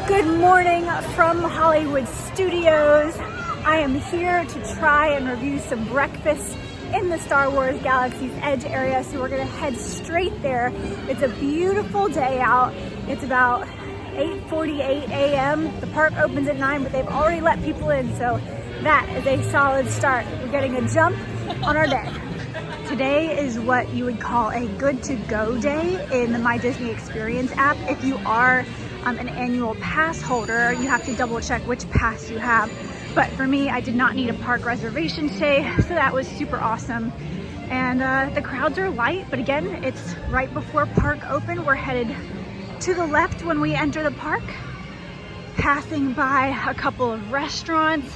Good morning from Hollywood Studios. I am here to try and review some breakfast in the Star Wars Galaxy's Edge area, so we're gonna head straight there. It's a beautiful day out. It's about 8:48 a.m. The park opens at 9, but they've already let people in, so that is a solid start. We're getting a jump on our day. Today is what you would call a good to go day in the My Disney Experience app. If you are an annual pass holder, you have to double check which pass you have. But for me, I did not need a park reservation today, so that was super awesome. And the crowds are light, but again, it's right before park open. We're headed to the left when we enter the park, passing by a couple of restaurants,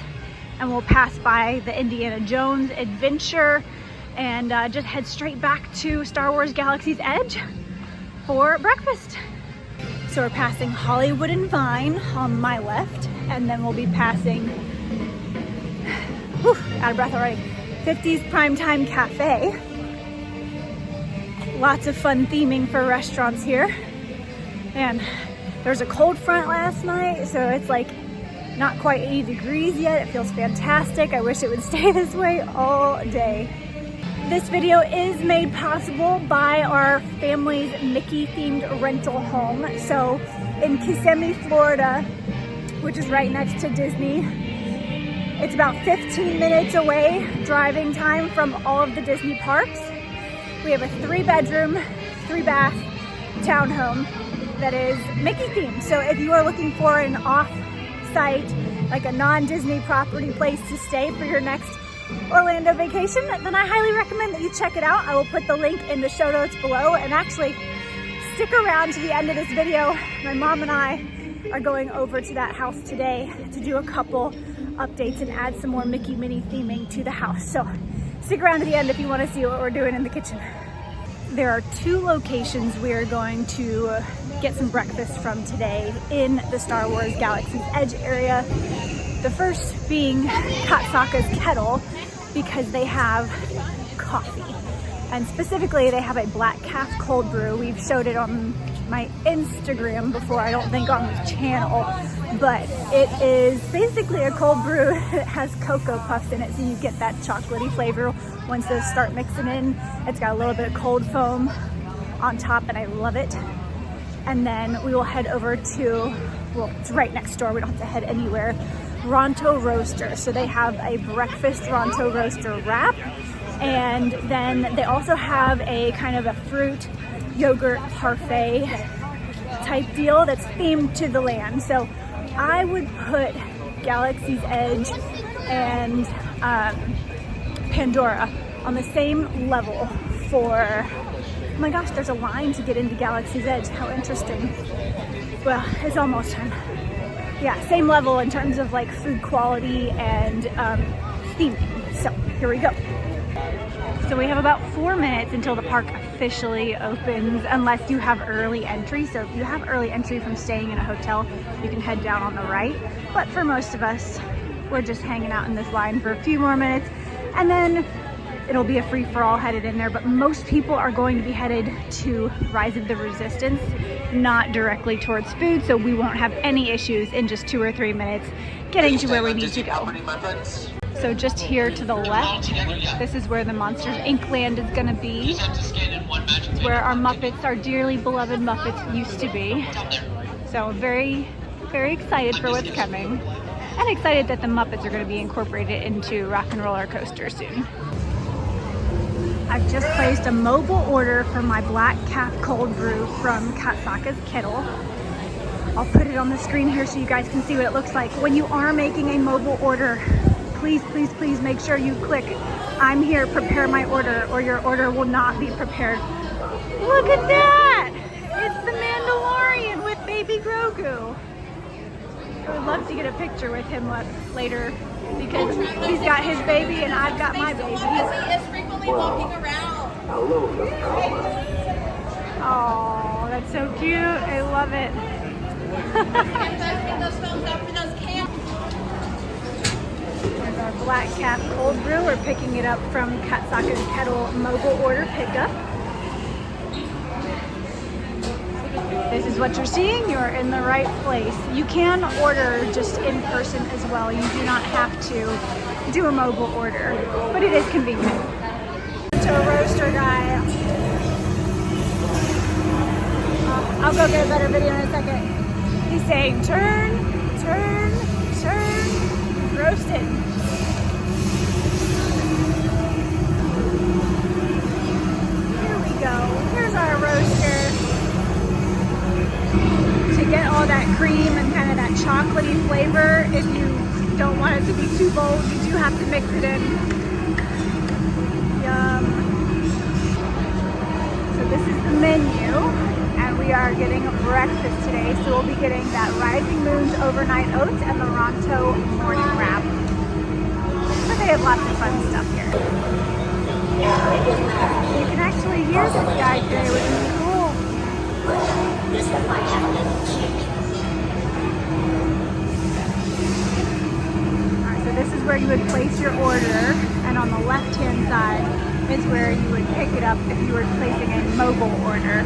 and we'll pass by the Indiana Jones Adventure and just head straight back to Star Wars Galaxy's Edge for breakfast. So we're passing Hollywood and Vine on my left, and then we'll be passing, out of breath already, 50's Primetime Cafe. Lots of fun theming for restaurants here. And there was a cold front last night, so it's like not quite 80 degrees yet. It feels fantastic. I wish it would stay this way all day. This video is made possible by our family's Mickey themed rental home. So in Kissimmee, Florida, which is right next to Disney, it's about 15 minutes away driving time from all of the Disney parks. We have a 3-bedroom, 3-bath townhome that is Mickey themed. So if you are looking for an off-site, like a non-Disney property place to stay for your next Orlando vacation, then I highly recommend that you check it out. I will put the link in the show notes below, and actually stick around to the end of this video. My mom and I are going over to that house today to do a couple updates and add some more Mickey Minnie theming to the house. So stick around to the end if you want to see what we're doing in the kitchen. There are 2 locations we are going to get some breakfast from today in the Star Wars Galaxy's Edge area. The first being Saka's Kettle, because they have coffee. And specifically, they have a Black Caf Cold Brew. We've showed it on my Instagram before, I don't think on the channel, but it is basically a cold brew. It has Cocoa Puffs in it, so you get that chocolatey flavor once those start mixing in. It's got a little bit of cold foam on top, and I love it. And then we will head over to, well, it's right next door, we don't have to head anywhere, Ronto Roasters. So they have a breakfast Ronto Roaster wrap, and then they also have a kind of a fruit yogurt parfait type deal that's themed to the land. So I would put Galaxy's Edge and Pandora on the same level for, oh my gosh, there's a line to get into Galaxy's Edge. How interesting. Well, it's almost time. Yeah, same level in terms of like food quality and theming. So here we go. So we have about 4 minutes until the park officially opens, unless you have early entry. So if you have early entry from staying in a hotel, you can head down on the right. But for most of us, we're just hanging out in this line for a few more minutes, and then it'll be a free-for-all headed in there. But most people are going to be headed to Rise of the Resistance, not directly towards food, so we won't have any issues in just 2 or 3 minutes getting to where we need to go. So just here to the left, this is where the Monsters Inc. land is gonna be. It's where our Muppets, our dearly beloved Muppets, used to be. So very, very excited for what's coming. And excited that the Muppets are gonna be incorporated into Rock and Roller Coaster soon. I've just placed a mobile order for my Black Caf Cold Brew from Saka's Kettle. I'll put it on the screen here so you guys can see what it looks like. When you are making a mobile order, please, please, please make sure you click "I'm here, prepare my order," or your order will not be prepared. Look at that! It's the Mandalorian with baby Grogu. I would love to get a picture with him later, because he's got his baby and I've got my baby. He is frequently walking around. Oh, that's so cute. I love it. Get those thumbs up for those cans. There's our Black Caf Cold Brew. We're picking it up from Saka's Kettle mobile order pickup. this is what you're seeing, you're in the right place. You can order just in person as well. You do not have to do a mobile order, but it is convenient. To a roaster guy. I'll go get a better video in a second. He's saying turn, turn, turn, roast it. Here we go. Here's our roaster. To get all that cream and kind of that chocolatey flavor, if you don't want it to be too bold, you do have to mix it in. Yum. So this is the menu, and we are getting breakfast today. So we'll be getting that Rising Moon's overnight oats and the Ronto morning wrap. But they have lots of fun stuff here. You can actually hear this guy today, which is cool. Alright, so this is where you would place your order, and on the left-hand side is where you would pick it up if you were placing a mobile order.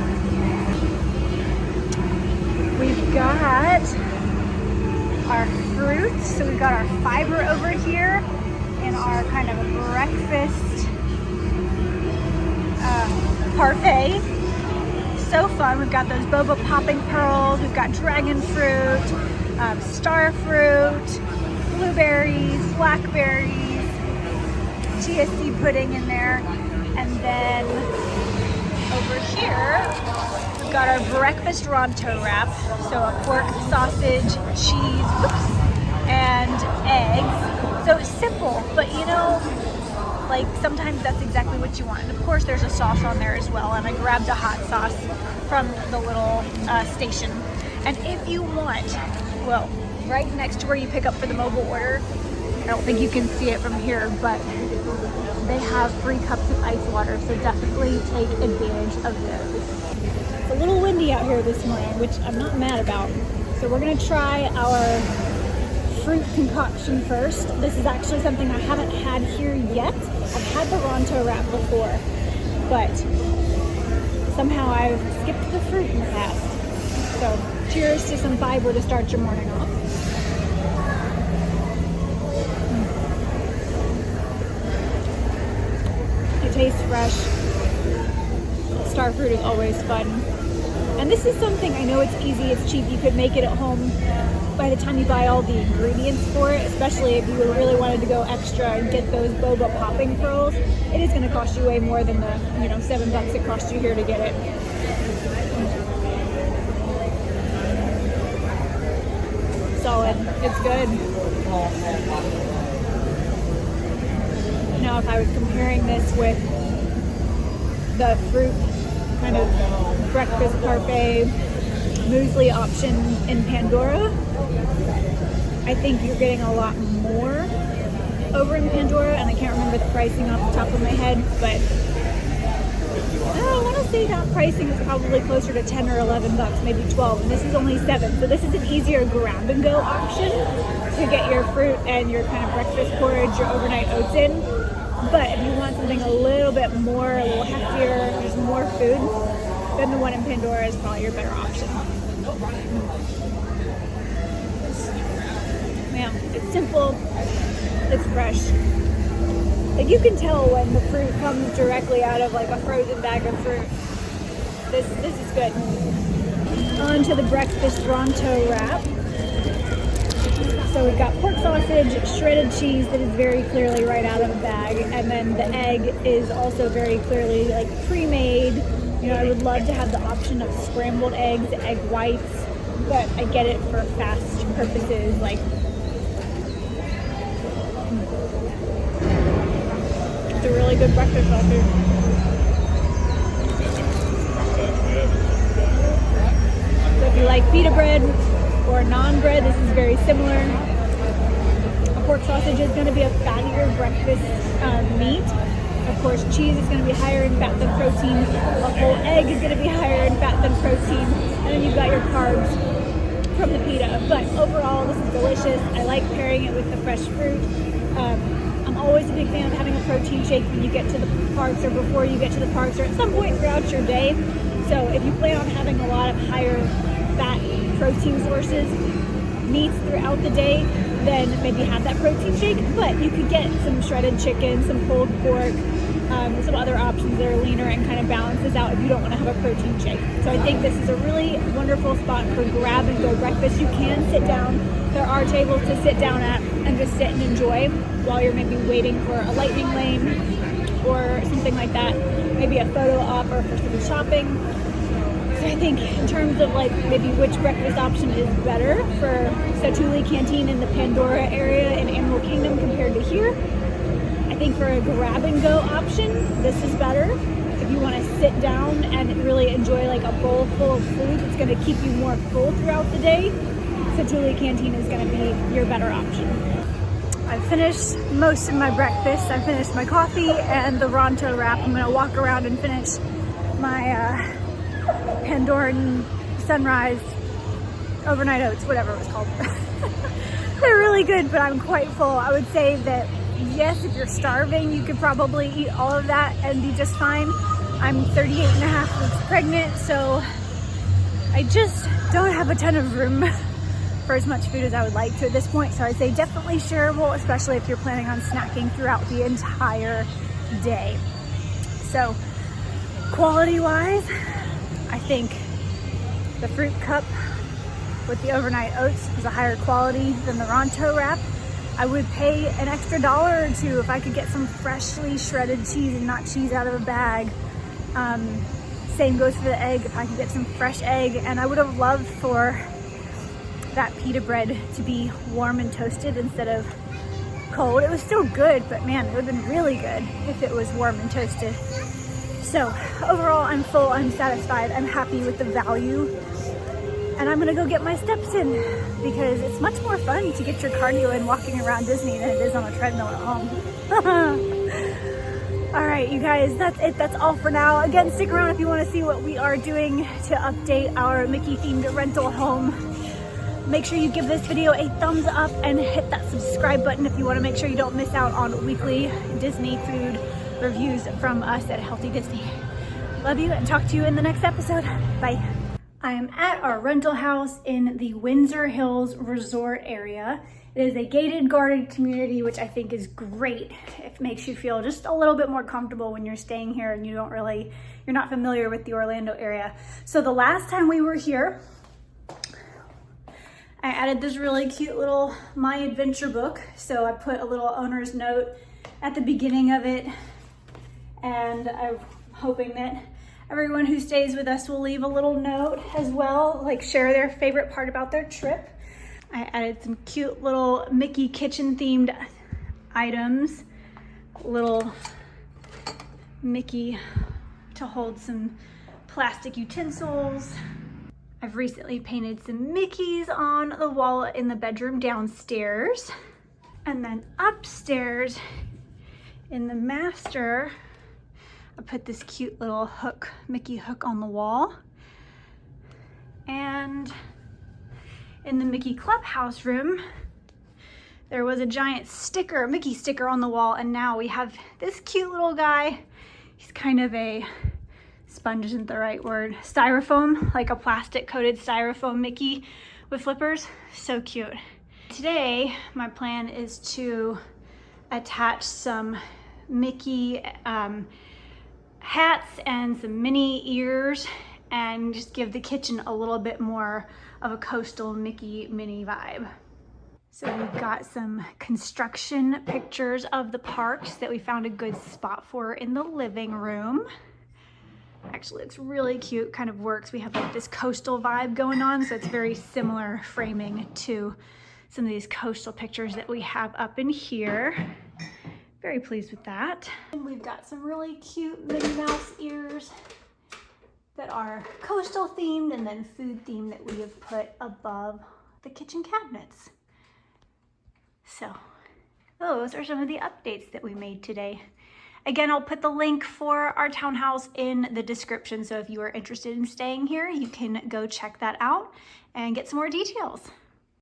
We've got our fruits, so we've got our fiber over here in our kind of a breakfast parfait. So fun. We've got those boba popping pearls, we've got dragon fruit, star fruit, blueberries, blackberries, chia seed pudding in there, and then over here we've got our breakfast Ronto wrap, so a pork, sausage, cheese, and eggs. So it's simple, but you know, like sometimes that's exactly what you want. And of course there's a sauce on there as well, and I grabbed a hot sauce from the little station. And if you want, well, right next to where you pick up for the mobile order, I don't think you can see it from here, but they have free cups of ice water, so definitely take advantage of those. It's a little windy out here this morning, which I'm not mad about. So we're gonna try our fruit concoction first. This is actually something I haven't had here yet. I've had the Ronto wrap before, but somehow I've skipped the fruit in the past. So cheers to some fiber to start your morning off. It tastes fresh. Star fruit is always fun. And this is something, I know it's easy, it's cheap, you could make it at home by the time you buy all the ingredients for it, especially if you really wanted to go extra and get those boba popping pearls. It is going to cost you way more than the, $7 it cost you here to get it. Solid. It's good. Now if I was comparing this with the fruit kind of breakfast parfait muesli option in Pandora, I think you're getting a lot more over in Pandora, and I can't remember the pricing off the top of my head, but I want to say that pricing is probably closer to 10 or 11 bucks, maybe 12, and this is only 7. So this is an easier grab and go option to get your fruit and your kind of breakfast porridge, your overnight oats in. But if you want something a little bit more, a little heftier, there's more food, then the one in Pandora is probably your better option. Man, it's simple, it's fresh. Like you can tell when the fruit comes directly out of like a frozen bag of fruit. This is good. On to the breakfast Ronto wrap. So we've got pork sausage, shredded cheese that is very clearly right out of the bag, and then the egg is also very clearly like pre-made. I would love to have the option of scrambled eggs, egg whites, but I get it for fast purposes. Like, it's a really good breakfast sausage. So if you like pita bread or naan bread, this is very similar. A pork sausage is going to be a fattier breakfast meat. Of course, cheese is going to be higher in fat than protein. A whole egg is going to be higher in fat than protein. And then you've got your carbs from the pita. But overall, this is delicious. I like pairing it with the fresh fruit. I'm always a big fan of having a protein shake when you get to the parks, or before you get to the parks, or at some point throughout your day. So if you plan on having a lot of higher fat protein sources, meats throughout the day, then maybe have that protein shake. But you could get some shredded chicken, some pulled pork, some other options that are leaner and kind of balance this out if you don't want to have a protein shake. So I think this is a really wonderful spot for grab and go breakfast. You can sit down. There are tables to sit down at and just sit and enjoy while you're maybe waiting for a lightning lane or something like that. Maybe a photo op or for some shopping. So I think in terms of like maybe which breakfast option is better for Satu'li Canteen in the Pandora area in Animal Kingdom compared to here, I think for a grab and go option, this is better. If you want to sit down and really enjoy like a bowl full of food that's going to keep you more full throughout the day, Satu'li Canteen is going to be your better option. I finished most of my breakfast. I finished my coffee and the Ronto wrap. I'm going to walk around and finish my Pandoran sunrise overnight oats, whatever it was called. They're really good, but I'm quite full. I would say that yes, if you're starving, you could probably eat all of that and be just fine. I'm 38 and a half weeks pregnant, so I just don't have a ton of room for as much food as I would like to at this point. So I'd say definitely shareable, especially if you're planning on snacking throughout the entire day. So quality-wise, I think the fruit cup with the overnight oats is a higher quality than the Ronto wrap. I would pay an extra $1 or $2 if I could get some freshly shredded cheese and not cheese out of a bag. Same goes for the egg, if I could get some fresh egg. And I would have loved for that pita bread to be warm and toasted instead of cold. It was still good, but man, it would have been really good if it was warm and toasted. So overall, I'm full, I'm satisfied, I'm happy with the value. And I'm gonna go get my steps in because it's much more fun to get your cardio in walking around Disney than it is on a treadmill at home. All right, you guys, that's it. That's all for now. Again, stick around if you want to see what we are doing to update our Mickey themed rental home. Make sure you give this video a thumbs up and hit that subscribe button if you want to make sure you don't miss out on weekly Disney food reviews from us at Healthy Disney. Love you and talk to you in the next episode. Bye. I am at our rental house in the Windsor Hills Resort area. It is a gated, guarded community, which I think is great. It makes you feel just a little bit more comfortable when you're staying here and you're not familiar with the Orlando area. So the last time we were here, I added this really cute little My Adventure book. So I put a little owner's note at the beginning of it, and I'm hoping that everyone who stays with us will leave a little note as well, like share their favorite part about their trip. I added some cute little Mickey kitchen themed items, little Mickey to hold some plastic utensils. I've recently painted some Mickeys on the wall in the bedroom downstairs. And then upstairs in the master, I put this cute little hook, Mickey hook on the wall. And in the Mickey Clubhouse room, there was a giant sticker, Mickey sticker on the wall, and now we have this cute little guy. He's kind of a, sponge isn't the right word, styrofoam, like a plastic coated styrofoam Mickey with flippers. So cute. Today, my plan is to attach some Mickey hats and some Minnie ears and just give the kitchen a little bit more of a coastal Mickey Minnie vibe. So we've got some construction pictures of the parks that we found a good spot for in the living room. Actually looks really cute, kind of works. We have like this coastal vibe going on, so it's very similar framing to some of these coastal pictures that we have up in here. Very pleased with that. And we've got some really cute Minnie Mouse ears that are coastal themed and then food themed that we have put above the kitchen cabinets. So those are some of the updates that we made today. Again, I'll put the link for our townhouse in the description. So if you are interested in staying here, you can go check that out and get some more details.